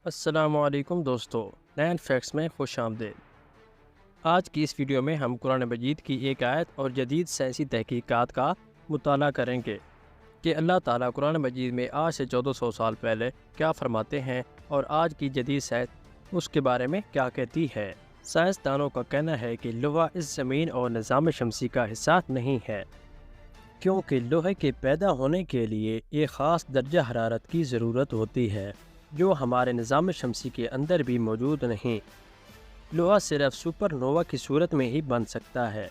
السلام علیکم دوستو، نین فیکٹس میں خوش آمدید۔ آج کی اس ویڈیو میں ہم قرآن مجید کی ایک آیت اور جدید سائنسی تحقیقات کا مطالعہ کریں گے کہ اللہ تعالیٰ قرآن مجید میں آج سے 1400 سال پہلے کیا فرماتے ہیں اور آج کی جدید سائنس اس کے بارے میں کیا کہتی ہے۔ سائنسدانوں کا کہنا ہے کہ لوہا اس زمین اور نظام شمسی کا حصہ نہیں ہے، کیونکہ لوہے کے پیدا ہونے کے لیے ایک خاص درجہ حرارت کی ضرورت ہوتی ہے جو ہمارے نظام شمسی کے اندر بھی موجود نہیں۔ لوہا صرف سپر نووا کی صورت میں ہی بن سکتا ہے،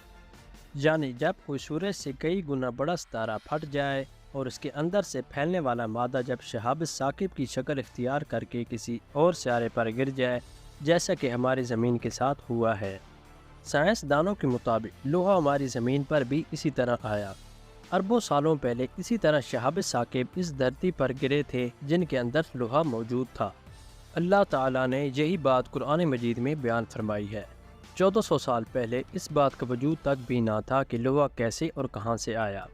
یعنی جب کوئی سورج سے کئی گنا بڑا ستارہ پھٹ جائے اور اس کے اندر سے پھیلنے والا مادہ جب شہاب ثاقب کی شکل اختیار کر کے کسی اور سیارے پر گر جائے، جیسا کہ ہماری زمین کے ساتھ ہوا ہے۔ سائنسدانوں کے مطابق لوہا ہماری زمین پر بھی اسی طرح آیا۔ اربوں سالوں پہلے اسی طرح شہاب ثاقب اس دھرتی پر گرے تھے جن کے اندر لوہا موجود تھا۔ اللہ تعالیٰ نے یہی بات قرآن مجید میں بیان فرمائی ہے۔ 1400 سال پہلے اس بات کا وجود تک بھی نہ تھا کہ لوہا کیسے اور کہاں سے آیا۔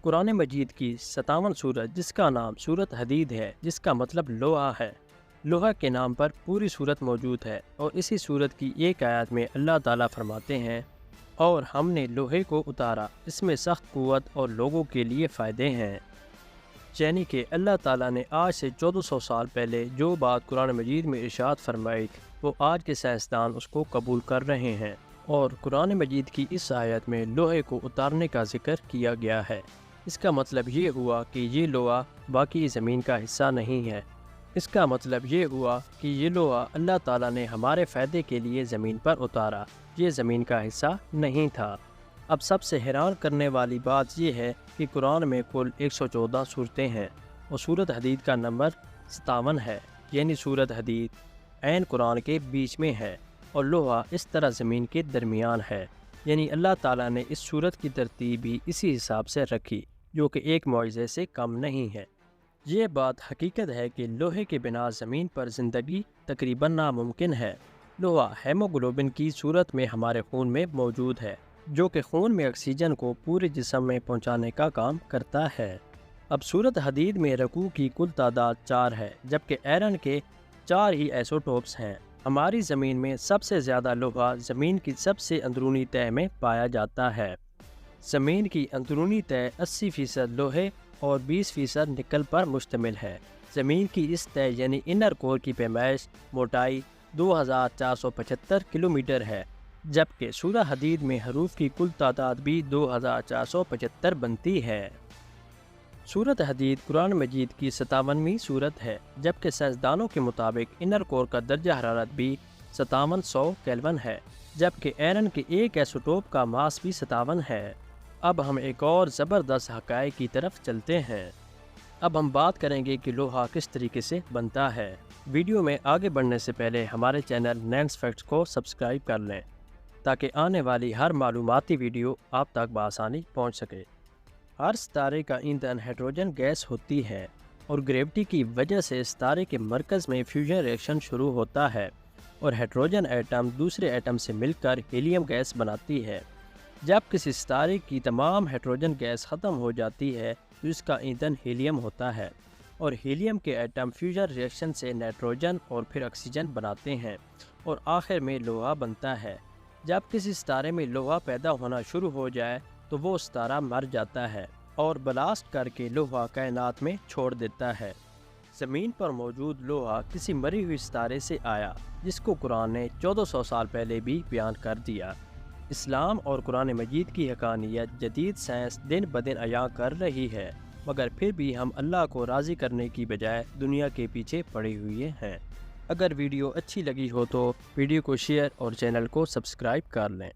قرآن مجید کی 57 سورت جس کا نام سورت حدید ہے، جس کا مطلب لوہا ہے، لوہا کے نام پر پوری سورت موجود ہے، اور اسی سورت کی ایک آیت میں اللہ تعالیٰ فرماتے ہیں، اور ہم نے لوہے کو اتارا، اس میں سخت قوت اور لوگوں کے لیے فائدے ہیں۔ یعنی کہ اللہ تعالیٰ نے آج سے 1400 سال پہلے جو بات قرآن مجید میں ارشاد فرمائی تھی، وہ آج کے سائنسدان اس کو قبول کر رہے ہیں، اور قرآن مجید کی اس آیت میں لوہے کو اتارنے کا ذکر کیا گیا ہے۔ اس کا مطلب یہ ہوا کہ یہ لوہا باقی زمین کا حصہ نہیں ہے۔ اس کا مطلب یہ ہوا کہ یہ لوہا اللہ تعالیٰ نے ہمارے فائدے کے لیے زمین پر اتارا، یہ زمین کا حصہ نہیں تھا۔ اب سب سے حیران کرنے والی بات یہ ہے کہ قرآن میں کل 114 سورتیں ہیں اور سورت حدید کا نمبر 57 ہے، یعنی سورت حدید عین قرآن کے بیچ میں ہے اور لوہا اس طرح زمین کے درمیان ہے، یعنی اللہ تعالیٰ نے اس سورت کی ترتیب بھی اسی حساب سے رکھی، جو کہ ایک معجزے سے کم نہیں ہے۔ یہ بات حقیقت ہے کہ لوہے کے بنا زمین پر زندگی تقریباً ناممکن ہے۔ لوہا ہیموگلوبن کی صورت میں ہمارے خون میں موجود ہے، جو کہ خون میں آکسیجن کو پورے جسم میں پہنچانے کا کام کرتا ہے۔ اب سورت حدید میں رکوع کی کل تعداد 4 ہے، جبکہ آئرن کے 4 ہی ایسوٹوپس ہیں۔ ہماری زمین میں سب سے زیادہ لوہا زمین کی سب سے اندرونی تہہ میں پایا جاتا ہے۔ زمین کی اندرونی تہہ 80% لوہے اور 20% نکل پر مشتمل ہے۔ زمین کی اس تہہ یعنی انر کور کی پیمائش موٹائی 2475 کلومیٹر ہے، جبکہ سورہ حدید میں حروف کی کل تعداد بھی 2475 بنتی ہے۔ سورت حدید قرآن مجید کی 57ویں سورت ہے، جبکہ سائنسدانوں کے مطابق انر کور کا درجہ حرارت بھی 5700 کیلون ہے، جبکہ آئرن کے ایک ایسوٹوپ کا ماس بھی 57 ہے۔ اب ہم ایک اور زبردست حقائق کی طرف چلتے ہیں۔ اب ہم بات کریں گے کہ لوہا کس طریقے سے بنتا ہے۔ ویڈیو میں آگے بڑھنے سے پہلے ہمارے چینل نینس فیکٹس کو سبسکرائب کر لیں تاکہ آنے والی ہر معلوماتی ویڈیو آپ تک بآسانی پہنچ سکے۔ ہر ستارے کا ایندھن ہائیڈروجن گیس ہوتی ہے، اور گریوٹی کی وجہ سے ستارے کے مرکز میں فیوژن ریئیکشن شروع ہوتا ہے اور ہائیڈروجن ایٹم دوسرے ایٹم سے مل کر ہیلیم گیس بناتی ہے۔ جب کسی ستارے کی تمام ہائیڈروجن گیس ختم ہو جاتی ہے تو اس کا ایندھن ہیلیم ہوتا ہے، اور ہیلیم کے ایٹم فیوژن ریئیکشن سے نائٹروجن اور پھر آکسیجن بناتے ہیں اور آخر میں لوہا بنتا ہے۔ جب کسی ستارے میں لوہا پیدا ہونا شروع ہو جائے تو وہ ستارہ مر جاتا ہے اور بلاسٹ کر کے لوہا کائنات میں چھوڑ دیتا ہے۔ زمین پر موجود لوہا کسی مری ہوئی ستارے سے آیا، جس کو قرآن نے 1400 سال پہلے بھی بیان کر دیا۔ اسلام اور قرآن مجید کی حقانیت جدید سائنس دن بدن عیاں کر رہی ہے، مگر پھر بھی ہم اللہ کو راضی کرنے کی بجائے دنیا کے پیچھے پڑے ہوئے ہیں۔ اگر ویڈیو اچھی لگی ہو تو ویڈیو کو شیئر اور چینل کو سبسکرائب کر لیں۔